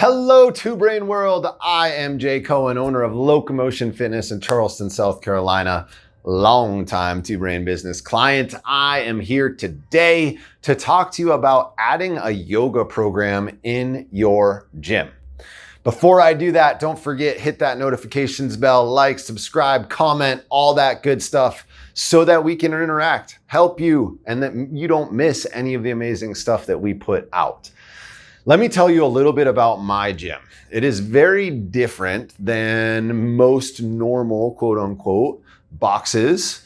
Hello, Two Brain World. I am Jay Cohen, owner of Locomotion Fitness in Charleston, South Carolina. Longtime Two Brain business client. I am here today to talk to you about adding a yoga program in your gym. Before I do that, don't forget, hit that notifications bell, like, subscribe, comment, all that good stuff so that we can interact, help you, and that you don't miss any of the amazing stuff that we put out. Let me tell you a little bit about my gym. It is very different than most normal, quote unquote, boxes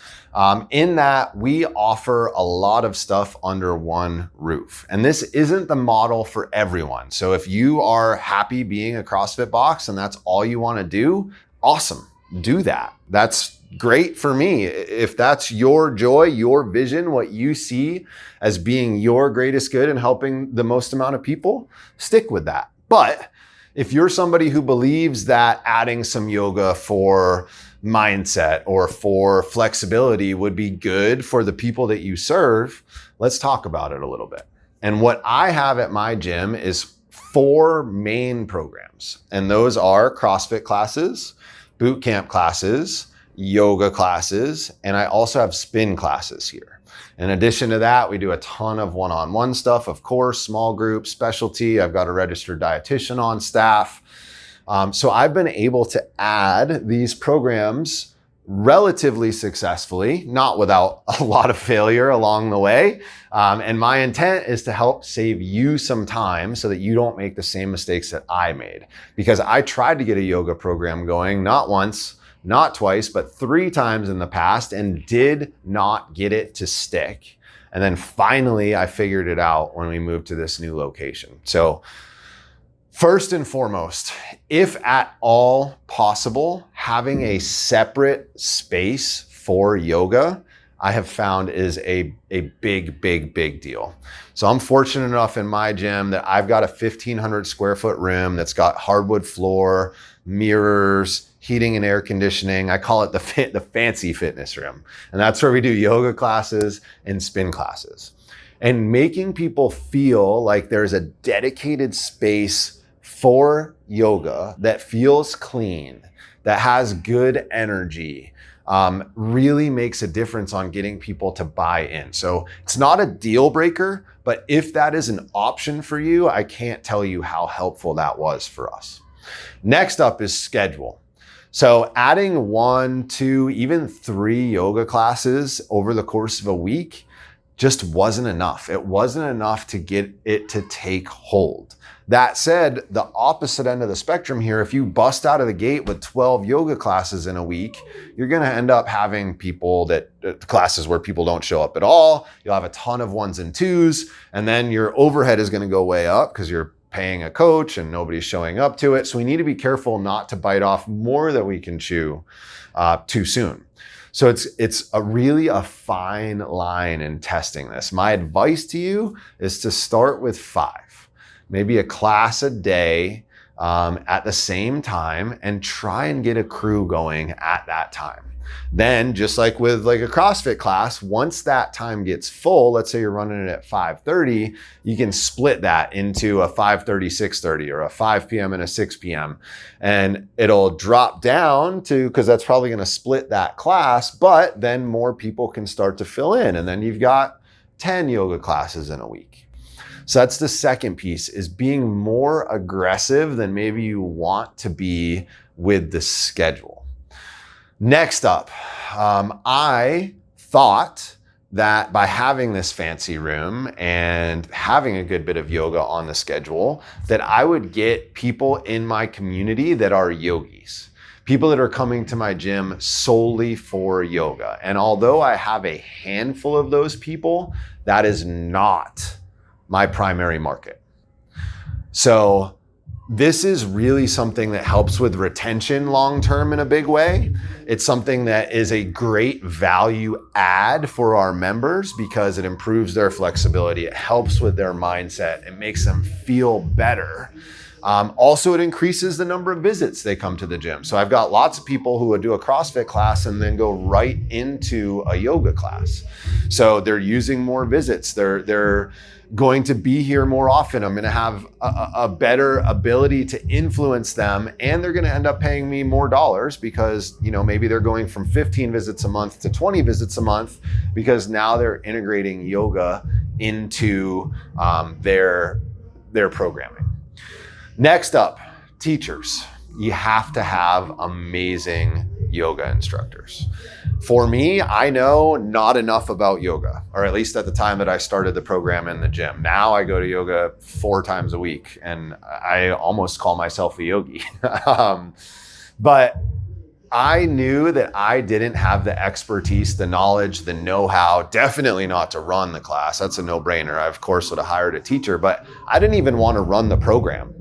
in that we offer a lot of stuff under one roof. And this isn't the model for everyone. So if you are happy being a CrossFit box and that's all you want to do, awesome, do that. That's great for me. If that's your joy, your vision, what you see as being your greatest good and helping the most amount of people, stick with that. But if you're somebody who believes that adding some yoga for mindset or for flexibility would be good for the people that you serve, let's talk about it a little bit. And what I have at my gym is 4 main programs. And those are CrossFit classes, boot camp classes, yoga classes, and I also have spin classes here. In addition to that, we do a ton of one-on-one stuff, of course, small group, specialty. I've got a registered dietitian on staff. So I've been able to add these programs relatively successfully, not without a lot of failure along the way. And my intent is to help save you some time so that you don't make the same mistakes that I made. Because I tried to get a yoga program going, not once, not twice, but 3 times in the past and did not get it to stick. And then finally, I figured it out when we moved to this new location. So first and foremost, if at all possible, having a separate space for yoga, I have found is a big deal. So I'm fortunate enough in my gym that I've got a 1,500 square foot room that's got hardwood floor, mirrors, heating and air conditioning. I call it the fancy fitness room. And that's where we do yoga classes and spin classes. And making people feel like there's a dedicated space for yoga that feels clean, that has good energy, really makes a difference on getting people to buy in. So it's not a deal breaker, but if that is an option for you, I can't tell you how helpful that was for us. Next up is schedule. So adding 1, 2, even 3 yoga classes over the course of a week just wasn't enough. It wasn't enough to get it to take hold. That said, the opposite end of the spectrum here, if you bust out of the gate with 12 yoga classes in a week, you're going to end up having classes where people don't show up at all. You'll have a ton of 1s and 2s, and then your overhead is going to go way up because you're paying a coach and nobody's showing up to it. So we need to be careful not to bite off more that we can chew too soon. So it's really a fine line in testing this. My advice to you is to start with 5, maybe a class a day at the same time, and try and get a crew going at that time. Then, just like with a CrossFit class, once that time gets full, let's say you're running it at 5:30, you can split that into a 5:30, 6:30, or a 5 p.m. and a 6 p.m. And it'll drop down because that's probably going to split that class, but then more people can start to fill in. And then you've got 10 yoga classes in a week. So that's the second piece, is being more aggressive than maybe you want to be with the schedule. Next up, I thought that by having this fancy room and having a good bit of yoga on the schedule, that I would get people in my community that are yogis, people that are coming to my gym solely for yoga. And although I have a handful of those people, that is not my primary market. So this is really something that helps with retention long-term in a big way. It's something that is a great value add for our members because it improves their flexibility. It helps with their mindset. It makes them feel better. Also, it increases the number of visits they come to the gym. So I've got lots of people who would do a CrossFit class and then go right into a yoga class. So they're using more visits. They're going to be here more often. I'm going to have a better ability to influence them, and they're going to end up paying me more dollars because, maybe they're going from 15 visits a month to 20 visits a month because now they're integrating yoga into their programming. Next up, teachers. You have to have amazing yoga instructors. For me, I know not enough about yoga, or at least at the time that I started the program in the gym. Now I go to yoga 4 times a week, and I almost call myself a yogi. But I knew that I didn't have the expertise, the knowledge, the know-how, definitely not to run the class. That's a no-brainer. I, of course, would have hired a teacher, but I didn't even want to run the program.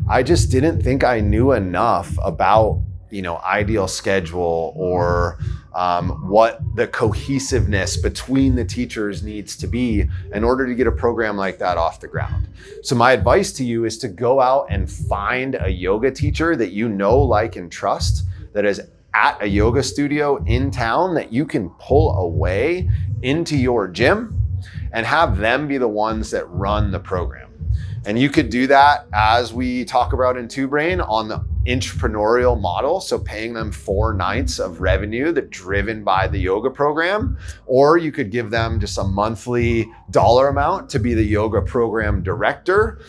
I just didn't think I knew enough about, ideal schedule or what the cohesiveness between the teachers needs to be in order to get a program like that off the ground. So my advice to you is to go out and find a yoga teacher that you know, like, and trust, that is at a yoga studio in town that you can pull away into your gym and have them be the ones that run the program. And you could do that, as we talk about in Two Brain, on the entrepreneurial model. So paying them 4 nights of revenue that driven by the yoga program, or you could give them just a monthly dollar amount to be the yoga program director,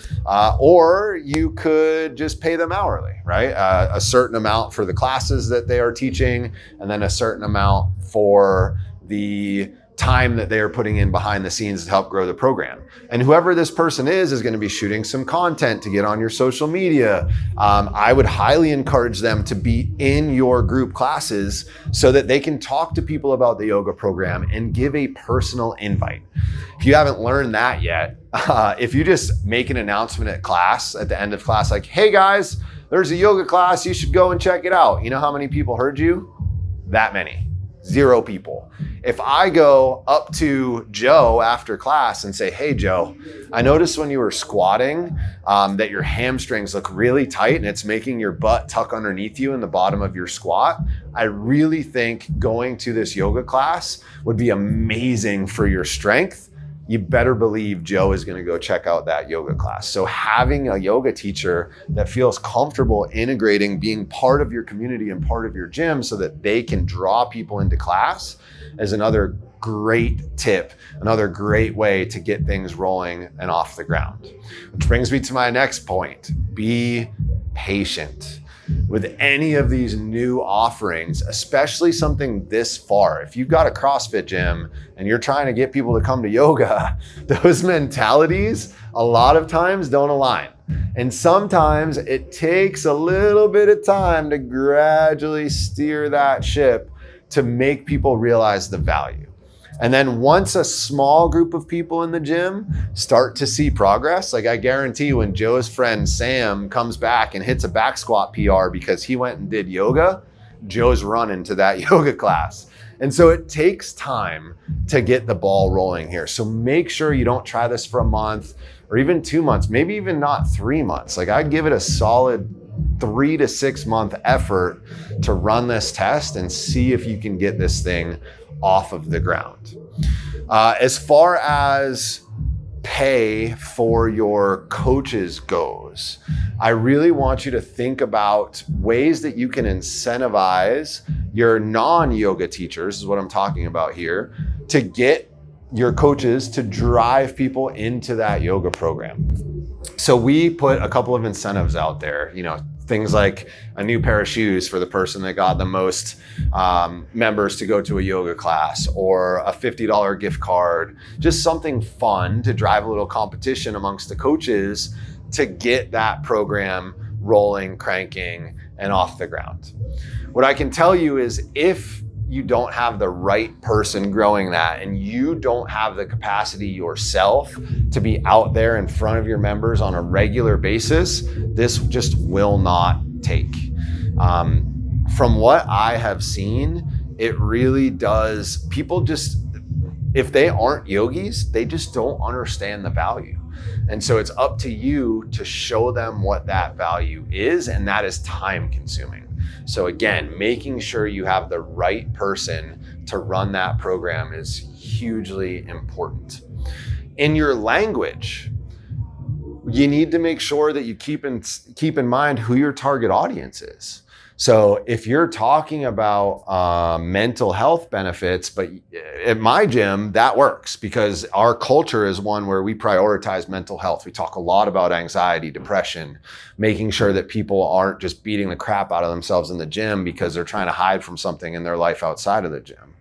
or you could just pay them hourly, right? A certain amount for the classes that they are teaching, and then a certain amount for the time that they are putting in behind the scenes to help grow the program. And whoever this person is going to be shooting some content to get on your social media. I would highly encourage them to be in your group classes so that they can talk to people about the yoga program and give a personal invite. If you haven't learned that yet, if you just make an announcement at the end of class, like, hey guys, there's a yoga class, you should go and check it out. You know how many people heard you? That many. 0 people. If I go up to Joe after class and say, hey Joe, I noticed when you were squatting that your hamstrings look really tight and it's making your butt tuck underneath you in the bottom of your squat. I really think going to this yoga class would be amazing for your strength. You better believe Joe is going to go check out that yoga class. So having a yoga teacher that feels comfortable integrating being part of your community and part of your gym so that they can draw people into class is another great tip, another great way to get things rolling and off the ground. Which brings me to my next point. Be patient. With any of these new offerings, especially something this far. If you've got a CrossFit gym and you're trying to get people to come to yoga, those mentalities a lot of times don't align. And sometimes it takes a little bit of time to gradually steer that ship to make people realize the value. And then once a small group of people in the gym start to see progress, like I guarantee when Joe's friend Sam comes back and hits a back squat PR because he went and did yoga, Joe's running to that yoga class. And so it takes time to get the ball rolling here. So make sure you don't try this for a month or even 2 months, maybe even not 3 months. Like I'd give it a solid 3 to 6 month effort to run this test and see if you can get this thing off of the ground. As far as pay for your coaches goes, I really want you to think about ways that you can incentivize your non-yoga teachers, is what I'm talking about here, to get your coaches to drive people into that yoga program. So we put a couple of incentives out there, things like a new pair of shoes for the person that got the most members to go to a yoga class, or a $50 gift card, just something fun to drive a little competition amongst the coaches to get that program rolling, cranking, and off the ground. What I can tell you is if you don't have the right person growing that and you don't have the capacity yourself to be out there in front of your members on a regular basis, this just will not take. From what I have seen, it really does. People just, if they aren't yogis, they just don't understand the value. And so it's up to you to show them what that value is, and that is time consuming. So again, making sure you have the right person to run that program is hugely important. In your language, you need to make sure that you keep in mind who your target audience is. So if you're talking about mental health benefits, but at my gym, that works because our culture is one where we prioritize mental health. We talk a lot about anxiety, depression, making sure that people aren't just beating the crap out of themselves in the gym because they're trying to hide from something in their life outside of the gym.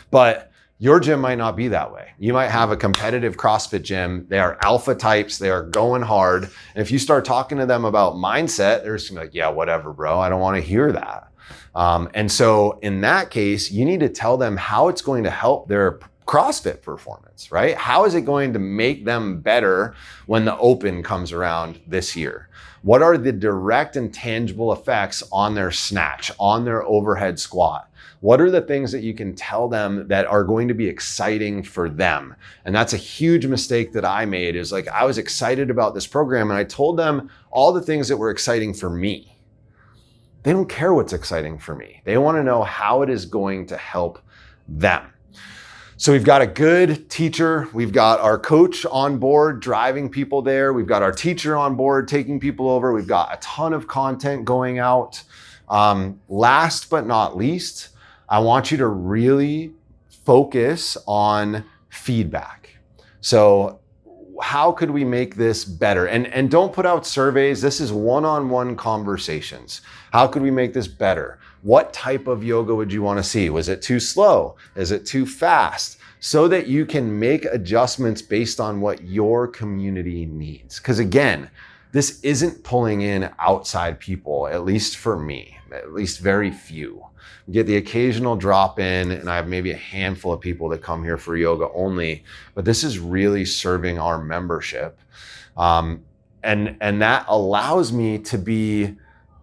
But your gym might not be that way. You might have a competitive CrossFit gym. They are alpha types. They are going hard. And if you start talking to them about mindset, they're just gonna be like, yeah, whatever, bro. I don't want to hear that. And so in that case, you need to tell them how it's going to help their CrossFit performance, right? How is it going to make them better when the Open comes around this year? What are the direct and tangible effects on their snatch, on their overhead squat? What are the things that you can tell them that are going to be exciting for them? And that's a huge mistake that I made, is like, I was excited about this program and I told them all the things that were exciting for me. They don't care what's exciting for me. They want to know how it is going to help them. So we've got a good teacher. We've got our coach on board driving people there. We've got our teacher on board taking people over. We've got a ton of content going out. Last but not least, I want you to really focus on feedback. So how could we make this better? And don't put out surveys. This is one-on-one conversations. How could we make this better? What type of yoga would you want to see? Was it too slow? Is it too fast? So that you can make adjustments based on what your community needs. Because again, this isn't pulling in outside people, at least for me, at least very few. We get the occasional drop in, and I have maybe a handful of people that come here for yoga only, but this is really serving our membership. And that allows me to be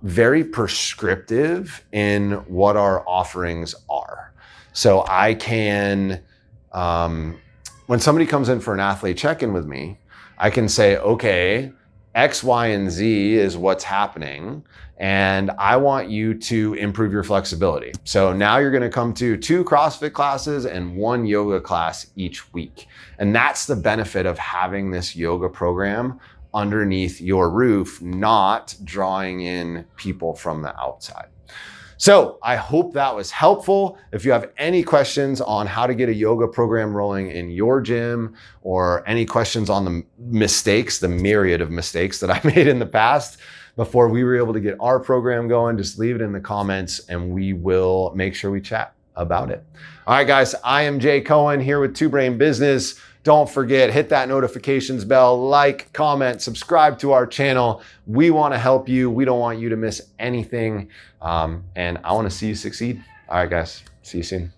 very prescriptive in what our offerings are. So I can, when somebody comes in for an athlete check-in with me, I can say, okay, X, Y, and Z is what's happening, and I want you to improve your flexibility. So now you're gonna come to 2 CrossFit classes and 1 yoga class each week. And that's the benefit of having this yoga program underneath your roof, not drawing in people from the outside. So I hope that was helpful. If you have any questions on how to get a yoga program rolling in your gym, or any questions on the mistakes, the myriad of mistakes that I made in the past before we were able to get our program going, just leave it in the comments and we will make sure we chat about it. All right, guys, I am Jay Cohen here with Two Brain Business. Don't forget, hit that notifications bell, like, comment, subscribe to our channel. We want to help you. We don't want you to miss anything. And I want to see you succeed. All right, guys, see you soon.